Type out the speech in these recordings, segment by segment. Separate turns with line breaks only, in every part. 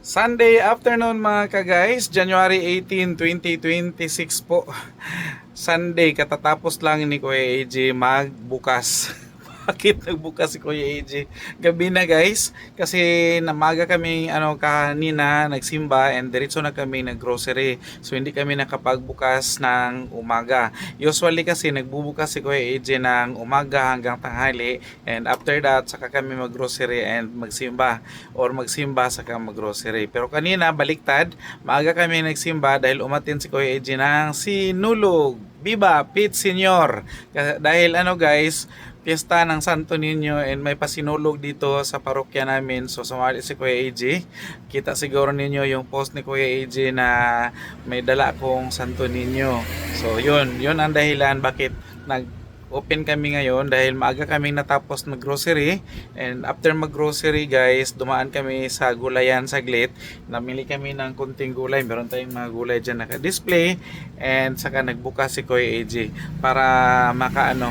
Sunday afternoon mga ka-guys, January 18, 2026 po. Sunday, katatapos lang ni Kuya AJ magbukas. Bakit nagbukas si Kuya AJ? Gabi na guys, kasi namaga kami kanina nagsimba and diretso na kami naggrocery. So hindi kami nakapagbukas ng umaga. Usually kasi nagbubukas si Kuya AJ ng umaga hanggang tanghali and after that saka kami maggrocery and magsimba or magsimba saka maggrocery. Pero kanina baliktad, maaga kami nagsimba dahil umatin si Kuya AJ ng sinulog. Viva Pete Senior! Dahil guys, piyesta ng Santo Niño and may pasinulog dito sa parokya namin. So sumali si Kuya AJ. Kita siguro ninyo yung post ni Kuya AJ na may dala akong Santo Niño. So yun ang dahilan bakit nag-open kami ngayon dahil maaga kaming natapos na grocery and after mag-grocery guys, dumaan kami sa gulayan saglit. Namili kami ng kunting gulay. Meron tayong mga gulay dyan naka-display and saka nagbukas si Kuya AJ para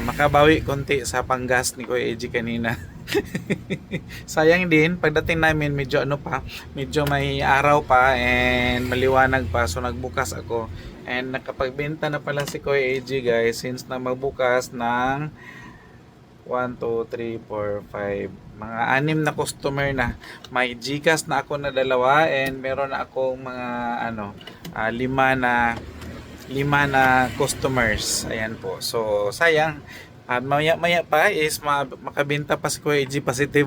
makabawi konti sa panggas ni Kuya AJ kanina. Sayang din pagdating namin medyo may araw pa and maliwanag pa, so nagbukas ako and nakapagbenta na pala si Kuya AJ guys since na magbukas ng 1, 2, 3, 4, 5 mga 6 na customer na. May Gcash na ako na dalawa and meron na akong mga 5 na customers. Ayan po. So sayang, maya pa is makabenta pa si Kuya AJ positive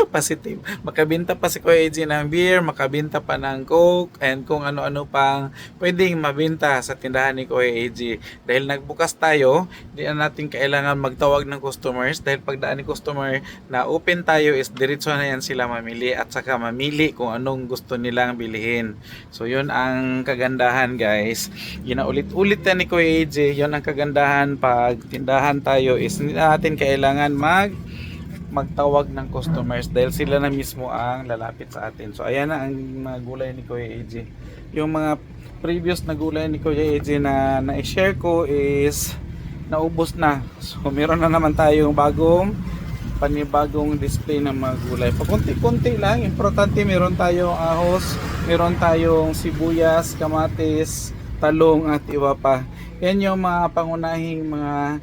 positive. Makabenta pa si Kuya AJ ng beer, makabenta pa ng coke and kung ano-ano pang pwedeng mabenta sa tindahan ni Kuya AJ. Dahil nagbukas tayo, hindi na natin kailangan magtawag ng customers dahil pagdaan ni customer na open tayo is diretso na yan sila mamili at saka mamili kung anong gusto nilang bilhin. So yun ang kagandahan guys. Ginaulit-ulit na ni Kuya AJ, yun ang kagandahan pag tindahan tayo is hindi natin kailangan magtawag ng customers dahil sila na mismo ang lalapit sa atin. So ayan na ang mga gulay ni Kuya AJ. Yung mga previous na gulay ni Kuya AJ na na-share ko is naubos na. So meron na naman tayong panibagong display ng mga gulay. Pakunti-kunti lang, importante meron tayong ahos, meron tayong sibuyas, kamatis, talong at iba pa. Yan yung mga pangunahing mga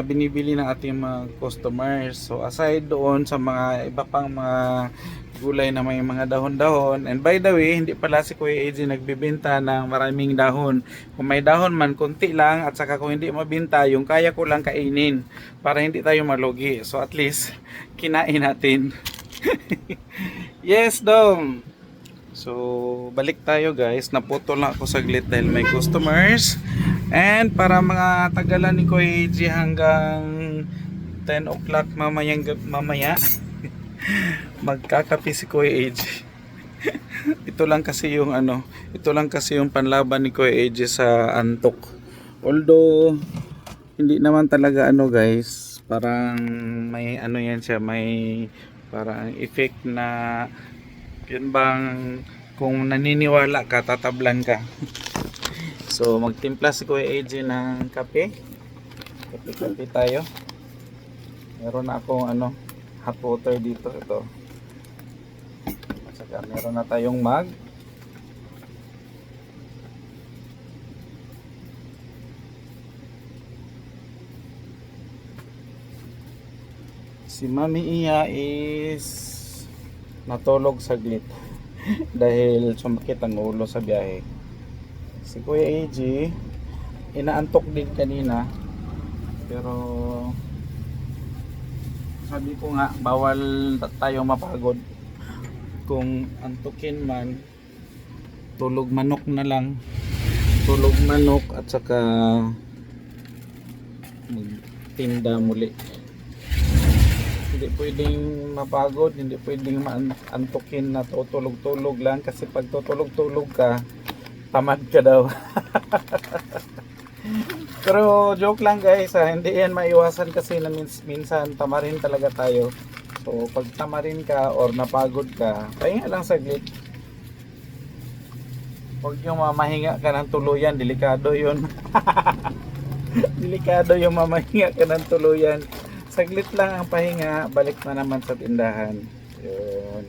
binibili ng ating mga customers. So aside doon sa mga iba pang mga gulay na may mga dahon-dahon, and by the way, hindi pala si Kuya AJ nagbibenta ng maraming dahon. Kung may dahon man, konti lang, at saka kung hindi mabenta, yung kaya ko lang kainin para hindi tayo malugi. So at least kinain natin. Yes, Dom. So balik tayo guys, naputol lang ako saglit dahil may customers. And para mga tagalan ni Kuya AJ hanggang 10 o'clock mamaya magkakape si Kuya AJ. Ito lang kasi yung panlaban ni Kuya AJ sa antok. Although hindi naman talaga guys, parang may yan siya, may parang effect na yun bang kung naniniwala ka, tatablan ka. So magtimpla si Kuya AJ ng kape. Kape tayo. Meron na akong hot water dito, ito. At saka meron na tayong mug. Si Mami Iya is natulog saglit dahil sumakit ang ulo sa biyahe. Si Kuya AJ inaantok din kanina pero sabi ko nga bawal tayo mapagod. Kung antukin man, tulog manok na lang, tulog manok at saka magtinda muli. Hindi pwedeng mapagod, hindi pwedeng antukin na tutulog-tulog lang kasi pag tutulog-tulog ka, tamad ka daw. Pero joke lang guys, hindi yan maiwasan kasi na minsan tamarin talaga tayo. So pag tamarin ka or napagod ka, pahinga lang saglit. Huwag yung mamahinga ka ng tuluyan, delikado yun. Delikado yung mamahinga ka ng tuluyan. Saglit lang ang pahinga, balik na naman sa tindahan. Yun.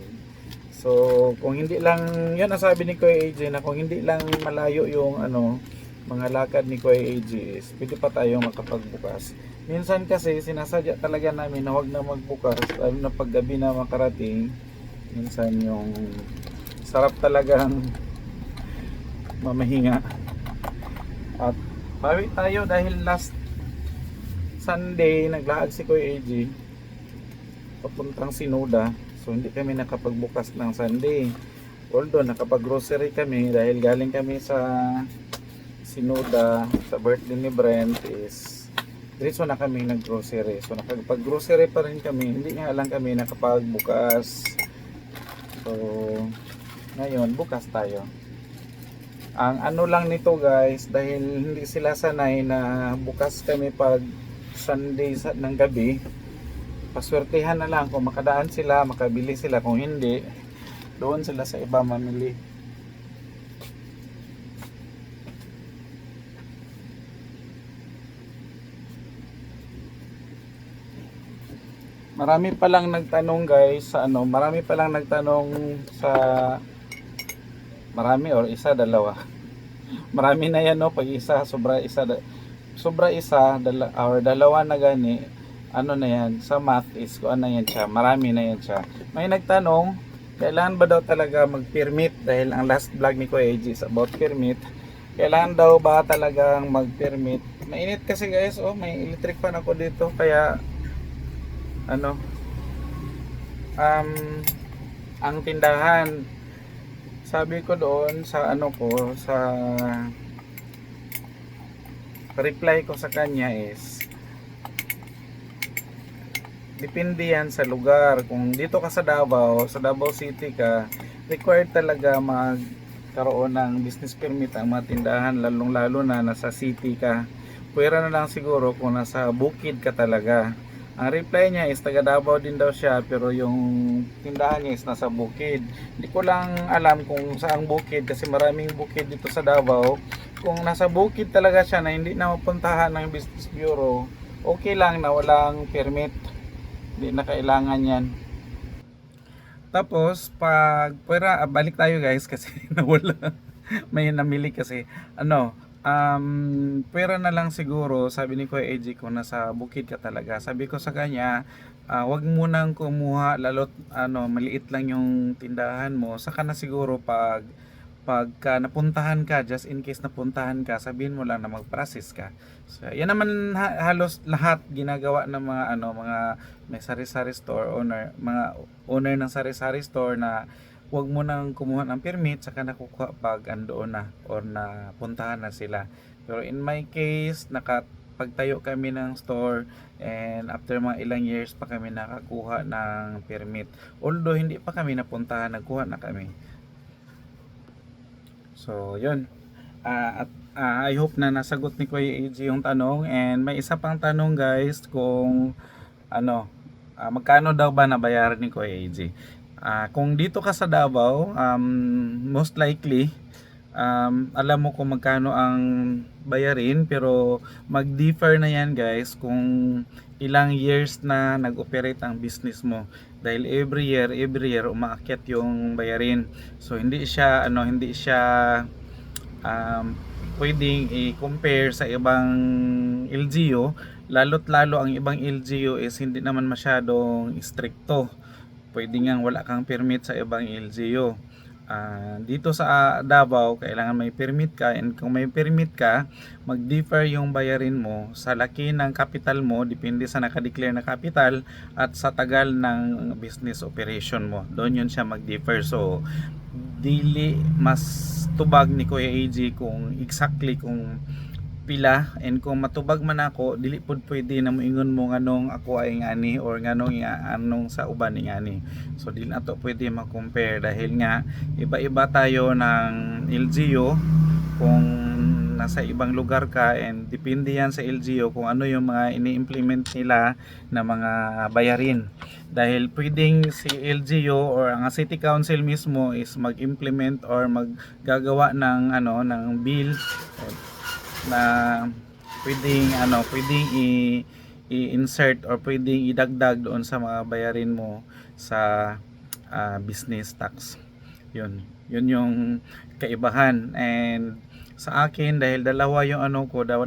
So kung hindi lang, yun ang sabi ni Kuya AJ, na kung hindi lang malayo yung mga lakad ni Kuya AJ is pwede pa tayong makapagbukas. Minsan kasi sinasadya talaga namin na huwag na magbukas, lalo na pag gabi na makarating. Minsan yung sarap talagang mamahinga. At bawi tayo dahil last Sunday naglaag si Kuya AJ papuntang Sinoda. So hindi kami nakapagbukas ng Sunday. Although nakapag-grocery kami dahil galing kami sa Sinoda sa birthday ni Brent is diretso na kami nag-grocery. So nakapag-grocery pa rin kami. Hindi nga lang kami nakapagbukas. So ngayon bukas tayo. Ang ano lang nito guys, dahil hindi sila sanay na bukas kami pag Sunday ng gabi, paswertihan na lang kung makadaan sila, makabili sila. Kung hindi, doon sila sa iba mamili. Marami pa lang nagtanong guys sa marami pa lang nagtanong sa marami or isa, dalawa. Marami na yan pag isa, sobra isa, or dalawa na gani, na yan, sa math is kung ano yan siya, marami na yan siya. May nagtanong, kailangan ba daw talaga mag-permit? Dahil ang last vlog ni Kuya AJ is about permit. Kailangan daw ba talagang mag-permit? Mainit kasi guys, may electric fan ako dito, kaya ang tindahan, sabi ko doon sa sa reply ko sa kanya is depende yan sa lugar. Kung dito ka sa Davao City ka, required talaga magkaroon ng business permit ang mga tindahan, lalong lalo na nasa city ka. Pwera na lang siguro kung nasa bukid ka talaga. Ang reply niya is taga Davao din daw siya, pero yung tindahan niya is nasa bukid. Hindi ko lang alam kung saang bukid kasi maraming bukid dito sa Davao. Kung nasa bukid talaga siya na hindi na mapuntahan ng business bureau, okay lang na walang permit. Hindi na kailangan yan. Tapos pwera, balik tayo guys kasi nawala. May namili kasi pwera na lang siguro, sabi ni Kuya AJ, kung nasa bukid ka talaga. Sabi ko sa kanya, wag mo nang kumuha, lalo't maliit lang yung tindahan mo. Saka na siguro pagka napuntahan ka, just in case napuntahan ka, sabihin mo lang na mag-process ka. So, yan naman halos lahat ginagawa ng mga may sari-sari store owner, mga owner ng sari-sari store, na huwag mo nang kumuha ng permit saka nakukuha pag andoon na or napuntahan na sila. Pero in my case, nakapagtayo kami ng store and after mga ilang years pa kami nakakuha ng permit. Although hindi pa kami napuntahan, nagkuha na kami. So yun, I hope na nasagot ni Kuya AJ yung tanong. And may isa pang tanong guys, kung magkano daw ba nabayaran ni Kuya AJ. Kung dito ka sa Davao, most likely alam mo kung magkano ang bayarin, pero mag-differ na yan guys kung ilang years na nag-operate ang business mo, dahil every year umaakyat yung bayarin. So hindi siya pwedeng i-compare sa ibang LGU, lalo't lalo ang ibang LGU is hindi naman masyadong stricto. Pwede nga wala kang permit sa ibang LGU. Dito sa Davao, kailangan may permit ka, and kung may permit ka, mag-differ yung bayarin mo sa laki ng capital mo, depende sa nakadeclare na capital at sa tagal ng business operation mo. Doon yun siya mag-differ. So, dili mas tubag ni Kuya AJ kung exactly kung pila, and kung matubag man ako, dili pud pwede na moingon mo nganong ako ay ngani or nganong anong sa uban ni ngani. So dili na to pwede ma-compare dahil nga iba-iba tayo ng LGU kung nasa ibang lugar ka, and depende yan sa LGU kung ano yung mga ini-implement nila na mga bayarin. Dahil pwedeng si LGU or ang City Council mismo is mag-implement or maggagawa ng ng bill na pwedeng i-insert or pwedeng idagdag doon sa mga bayarin mo sa business tax. Yun yung kaibahan. And sa akin, dahil dalawa yung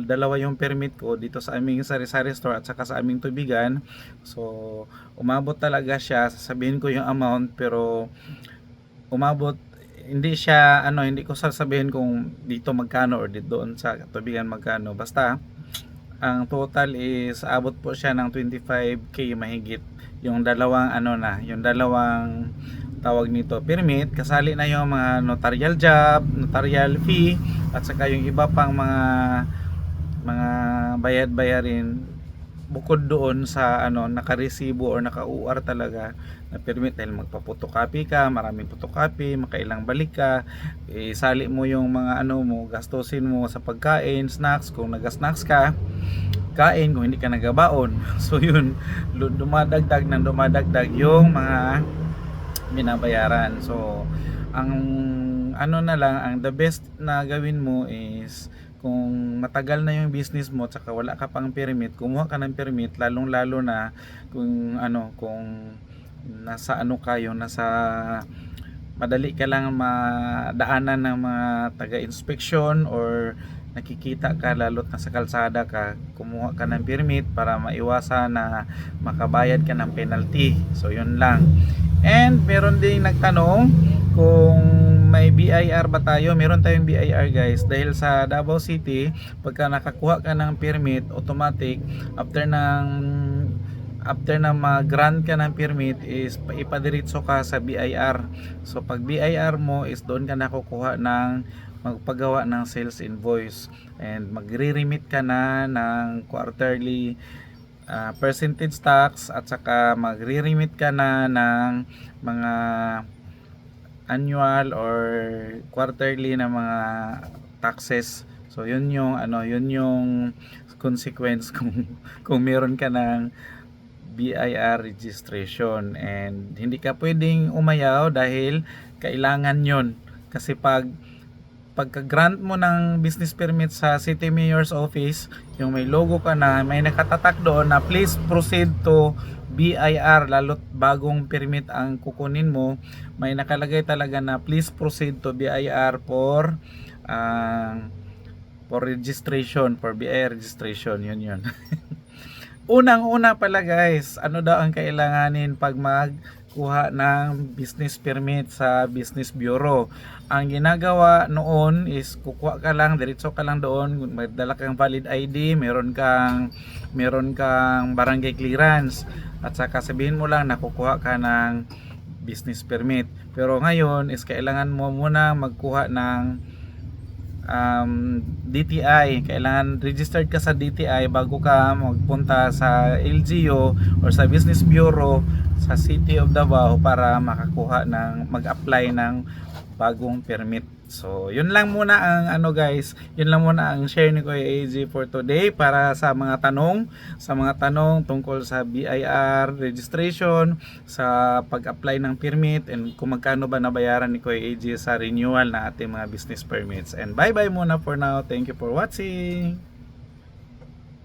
dalawa yung permit ko dito sa aming sari-sari store at saka sa aming tubigan, so umabot talaga siya, sasabihin ko yung amount, pero umabot, hindi siya hindi ko sasabihin kung dito magkano or dito doon sa tubigan magkano, basta ang total is abot po siya ng 25k mahigit. Yung dalawang yung dalawang tawag nito permit, kasali na yung mga notarial job, notarial fee, at saka yung iba pang mga bayad-bayarin bukod doon sa nakaresibo or naka-UR talaga na permit. Dahil magpa-photocopy ka, maraming photocopy, makailang balik ka, isali mo yung mga mo, gastusin mo sa pagkain, snacks kung naga-snacks ka, kain kung hindi ka nagabaon. So yun, dumadagdag yung mga binabayaran. So ang na lang, ang the best na gawin mo is, kung matagal na yung business mo tsaka wala ka pang permit, kumuha ka ng permit, lalong lalo na kung nasa nasa madali ka lang madaanan ng mga taga-inspeksyon or nakikita ka, lalo't nasa kalsada ka, kumuha ka ng permit para maiwasan na makabayad ka ng penalty. So yun lang. And meron ding nagtanong kung may BIR ba tayo. Meron tayong BIR guys, dahil sa Davao City, pagka nakakuha ka ng permit, automatic after na mag-grant ka ng permit is ipadiretso ka sa BIR. So pag BIR mo is doon ka nakukuha ng magpagawa ng sales invoice, and magre-remit ka na ng quarterly percentage tax, at saka magre-remit ka na ng mga annual or quarterly na mga taxes. So yun yung yun yung consequence kung meron ka ng BIR registration. And hindi ka pwedeng umayaw dahil kailangan yun, kasi pagka-grant mo ng business permit sa City Mayor's Office, yung may logo ka na, may nakatatak doon na please proceed to BIR, lalo't bagong permit ang kukunin mo, may nakalagay talaga na please proceed to BIR for registration, for BIR registration. Yun. Unang-una pala guys, daw ang kailanganin pag magkuha ng business permit sa Business Bureau? Ang ginagawa noon is kukuha ka lang, diretso ka lang doon, may dala kang valid ID, meron kang barangay clearance, at saka sabihin mo lang nakukuha ka ng business permit. Pero ngayon is kailangan mo muna magkuha ng DTI. Kailangan registered ka sa DTI bago ka magpunta sa LGU or sa Business Bureau sa City of Davao para mag-apply ng bagong permit. So yun lang muna ang guys, yun lang muna ang share ni Kuya AJ for today, para sa mga tanong tungkol sa BIR registration, sa pag-apply ng permit, and kung magkano ba nabayaran ni Kuya AJ sa renewal na ating mga business permits. And bye bye muna for now. Thank you for watching.